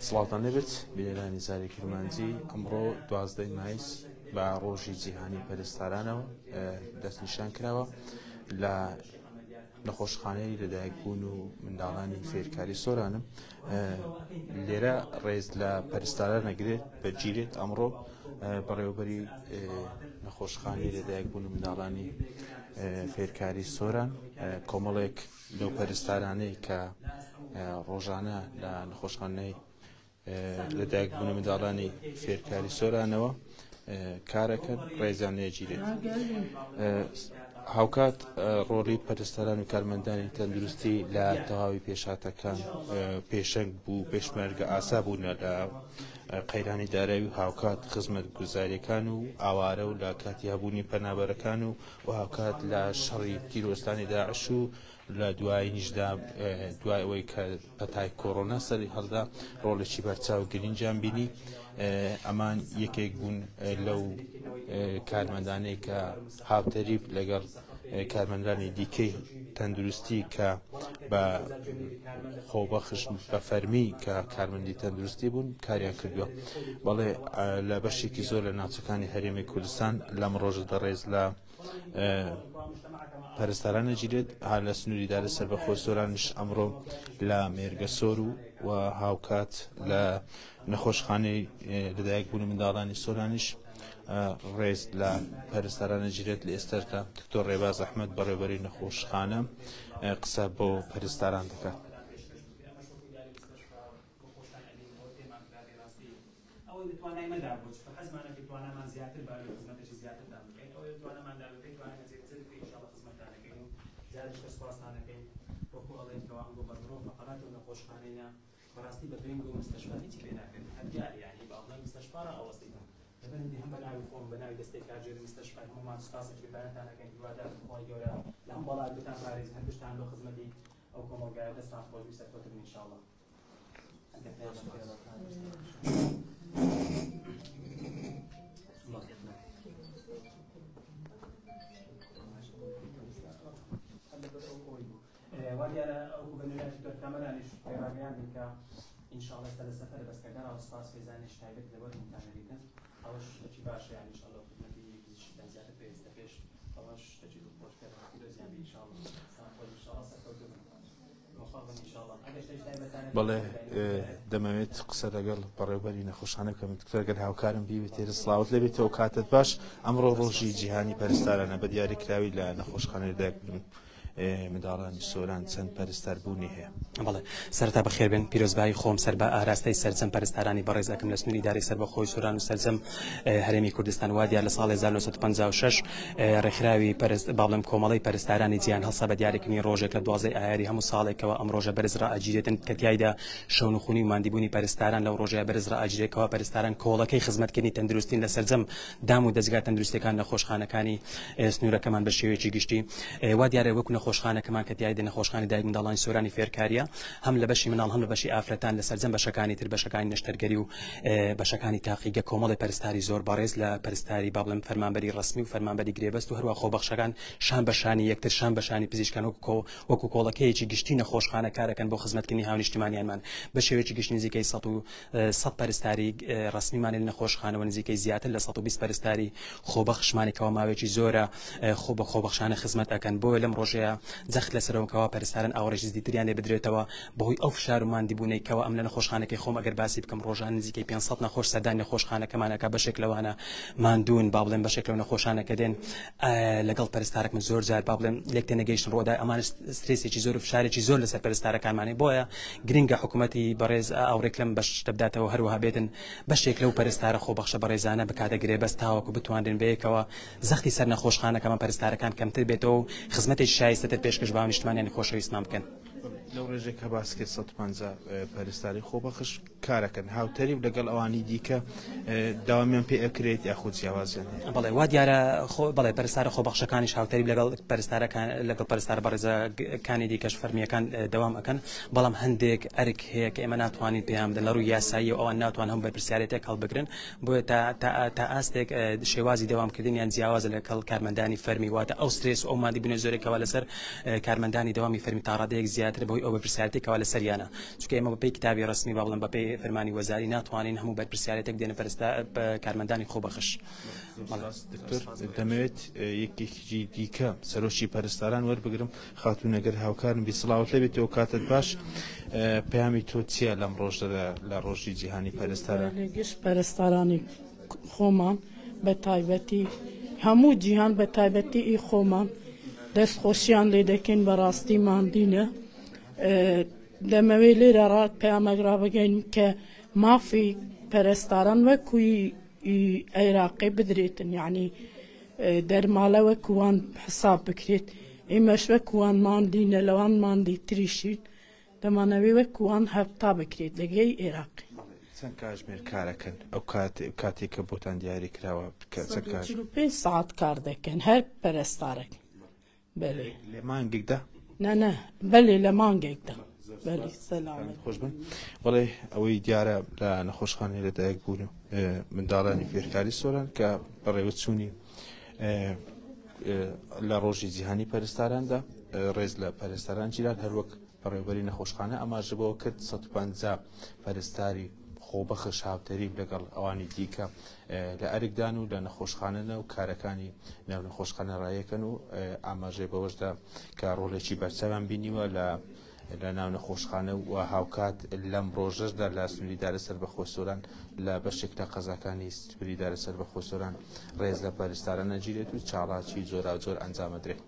سڵاتان لەبێت بینەرانی زاری کرمانجی ئەمڕۆ 12 مایس بە ڕۆژی جیهانی پەرستارانەوە دەستنیشان کراوە لە نەخۆشخانەی لەدایکبوون و منداڵانی فێرکاری سۆرانم لێرە ڕێز لە پەرستاران نەگرێت بەگیرێت ئەمڕۆ بەڕێوەبەری نەخۆشخانەی لەدایکبوون و منداڵانی فێرکاری سۆران کۆمەڵێک لەو پەرستارانەی کە ڕۆژانە لە نەخۆشخانەی لەدایکبوون و منداڵانی فێرکاری سۆرانەوە کارەکەن ڕێزیان نێگیرێت. هاوکات ڕۆڵی پەرستەران و کارمەندانی تەندروستی لە تەواوی پێشاتەکان پێشەنگ بوو پێشمەرگە ئاسا بوون لە قەیرانی دارایی و هاوکات خزمەت گوزاریەکان و ئاوارە و لە کاتیابوونی پەنابەرەکان و هاوکات لە شەڕی تیرۆستانی داعش و لە دوای نیشدا دوای ئەوەی کە پەتای کۆڕۆنا سەری هەڵدا ڕۆڵێکی بەرچاو گرنگیان بینی. ئەمان یەکێک بوون لەو کارمەندانەی کە هاوتەریب لەگەڵ کارمەندانی دیکەی تەندروستی کە بە خۆبەخش بە فەرمی کە کارمەندی تەندروستی بوون کاریان کردووە. بەڵێ لە بەشێکی زۆر لە ناوچەکانی هەرێمی کوردستان لەم ڕۆژە دەڕێز لە پەرستاران نەگیرێت. هەر لە سنووری دارە سەربەخۆی سۆرانش ئەمڕۆ لە مێرگە سۆر و هاوکات لە نەخۆشخانەی لەدایکبوون و منداڵانی سۆرانیش ڕێز لە پەرستاران نەگیرێت. لە ئێستادا دکتۆر ڕێباز ئەحمەد بەڕێوەبەری نەخۆشخانە قسە بۆ پەرستاران دەکات. براستی بدوین گو مستشفى هیچ بنا کرد هدیاری یعنی با اون مستشفى را اوسیدم لبن هم بناوی خون بناوی دسته کارجر مستشفى هم ما سپاس که برای تنها که جوادار خوای جورا لهم بالا بتان فارز هندش تعمل خدمتی او کوم قاعد استراحت باش میسافر ان شاء الله. واديانا او بنلاش كامرانش بيراجعان بك ان شاء الله ثلاث سفر بس كان او سباس في زانش تايبت لبر متعمريتا اوش تجي باش يعني ان شاء الله خدمتي شي زياده في استفيش اوش تجي بوش كده يعني ان شاء الله ان شاء الله سفر ان شاء الله بەڵێ دەمەوێت قسە لەگەڵ بەڕێوەبەری نەخۆشخانە بکەم دکتۆر هاوکارم بیوێت تێرە سڵاوت لەبێتەوە کاتت باش. ئەمڕۆ ڕۆژی جیهانی پەرستارانە بە دیاریکراوی لە نەخۆشخانەی لەدایکبوون منداڵانی سۆران چەند پەرستار بوونی هەیە. بەڵێ سەرەتا بەخێر بێن پیرۆزبایی خۆم سەر بە ئاراستەی سەرجەم پەرستارانی بەڕێز دەکەم لە سنووری داری سەربەخۆی سۆران و سەرجەم هەرێمی کوردستان وا دیار لە ساڵی 1956 ڕێکخراوی باڵم کۆمەڵی پەرستارانی جیهان هەڵسا بە دیاریکردنی ڕۆژێک لە 12 ئایاری هەموو ساڵێکەوە ئەم ڕۆژە بەرز ڕائەگیرێتن کە تیایدا شەونخوونی و ماندیبوونی پەرستاران لەو ڕۆژەیە بەرز ڕائەگیرێتەوە. پەرستاران کۆڵەکەی خزمەتکردنی تەندروستین لە سەرجەم دام و دەستگا تەندروستیەکان نەخۆشخانەکانی سنوورەکەمان بە شێوەیەکی گشتی وا دیارە وەکو نەخۆشخانەکەمان کە تیایدا نەخۆشخانەی دایک منداڵانی سۆرانی فێرکاریە هەم لە بەشی مناڵ هەم لە بەشی ئافرەتان لە سەرجەم بەشەکانی تر بەشەکانی نەشتەرگەری و بەشەکانی تاقیگە کۆمەڵی پەرستاری زۆر بەڕێز لە پەرستاری با بڵێم فەرمانبەری ڕسمی و فەرمانبەری گرێبەست و هەروە خۆبەخشەکان شان بەشانی یەکتر شان بەشانی پزیشکان وەکو کۆڵەکەیەکی گشتی نەخۆشخانە کارەکەن بۆ خزمەتکردنی هاونیشتیمانیانمان بە شێوەیەکی گشتی نزیکەی 100 پەرستاری ڕسمیمان لە نەخۆشخانەوە نزیکەی زیاتر لە 120 پەرستاری خۆبەخشمانێکەوە ماوەیەکی زۆرە خۆبەخشانە خزمەت ئەکەن. بۆ لەم ڕۆژەیە جەخت لەسەرەوەکەوە پەرستاران ئاوڕێژی زیاتریان لێ بدرێتەوە بەهۆی ئەو فشار و ماندیبوونەوەی ئەم لە نەخۆشخانەکەی خۆم ئەگەر باسی بکەم ڕۆژان نزیکەی 500 نەخۆش سەردانی نەخۆشخانەکەمانەکە بەشێک لەوانە ماندوون با بڵێم بەشێک لەو نەخۆشانەکە دێن لەگەڵ پەرستارێک من زۆر جار با بڵێم لێک تێنەگەیشتن ڕۆدای ئەمانش سترێسێکی زۆر و فشارێکی زۆر لەسەر پەرستارەکانمانێ. بۆیە گرنگە حکوومەتی بەڕێز ئاوڕێک لەم بەش دەبداتەوە هەروەها بێتن بەشێک لەو پەرستارە خۆبەخشە بەڕێزانە بکاتە گرێبەست تاوەکو بتوانن بەیەکەوە زەختی سەر نەخۆشخانەکەمان پەرستارەکان کەمتر بێتەوە و خزمەتێکی شایستەتر پێشکەش بە نیشتمانیانی خۆشەویستمان بکەن. لەو ڕێژێک کە باس کرد 150 پەرستاری خۆبەخش کارەکەن هاوتەریب لەگەڵ ئەوانی دیکە داوامیان پێ ئەکرێت یاخود جیاوازیان. بەڵێ وا دیارە بەڵێ پەرستارە خۆبەخشەکانیش هاوتەریب لەگەڵ پەرستارە بەڕێزەکانی دیکەش فەرمیەکان دەوام ئەکەن. بەڵام هەندێک ئەرک هەیە کە ئێمە ناتوانین پێیان بدەن لە ڕووی یاسایی و ئەوان ناتوان هەم بەرپرسیارەتێک هەڵبگرن. بۆیە تا ئاستێک شێوازی دەوامکردنیان جیاوازە لەگەڵ کارمەندانی فەرمی واتە ئەو سترێس و ئەو مادیبوونە زۆرێکەوە لەسەر کارمەندانی دەوامی فەرمی تا ڕادەیەک زیاد زیاتر بۆی ئەو بەرپرسیارەتێکەوە لە سەریانە چونکە ئێمە بەپێی کتابی ڕسمی با بڵێن بەپێی فەرمانی وەزاری ناتوانین هەموو بەرپرسیارەتێک دێنە کارمەندانی خۆبەخش. دەمەوێت یەکێکی دیکە سەرۆکی پەرستاران وەربگرم خاتون ئەگەر هاوکارم بی سڵاوت لەبێتەوە کاتت باش پەیامی تۆ چییە لەم ڕۆژدەدا لە ڕۆژی جیهانی پەرستاران؟ گشت پەرستارانی خۆمان بە تایبەتی هەموو جیهان بە تایبەتی ئی خۆمان دەستخۆشیان لێ دەکەین بەڕاستی ماندینە دەمەوێت لێرە ڕات پەیامەگرا بگەین کە مافی پەرستاران وەکوی عێراقی بدرێتن یعنی دەرمالە وەکوان حساب بکرێت ئێمەش وەکوان ماندینە لەوان ماندی تریشین دەمانەوێ وەکوان هەفتا بکرێت لەگەی عێراقی. چەند کاتژمێر کارەکەن ئەو کاتێککە بۆتان دیاری کراوە 45 ساعت کار دەکەن هەر پەرستارێک لێ مانگێکدا؟ نە بەلێ لە مانگێکدا بەلی سەلامت خۆش بن. بەڵێ ئەوەی دیارە لە نەخۆشخانەی لەدایک بوون منداڵانی فێرکاری سۆران کە بەڕێوە چوونی لە ڕۆژی جیهانی پەرستاراندا ڕێز لە پەرستاران گیران هەروەک بەڕێوەبەری نەخۆشخانە ئاماژەبەوە کرد 150 پەرستاری خۆبەخش هاوتەری لەگەڵ ئەوانی دیکە لە ئەرکدان و لە نەخۆشخانەنە و کارەکانی ناو نەخۆشخانە ڕایەکەن و ئاماژەی بەوەشدا کە ڕۆڵێکی بەرچەوان بینیوە لە ناو نەخۆشخانە و هاوکات لەم ڕۆژەشدا لە سنووریدارە سەربەخۆسۆران لە بەشێک لە قەزاکانی سنووریدارە سەربەخۆسۆران ڕێز لە پەرستارە نەگیرێت و چاڵاکی جۆرا جۆر ئەنجامەدرێت.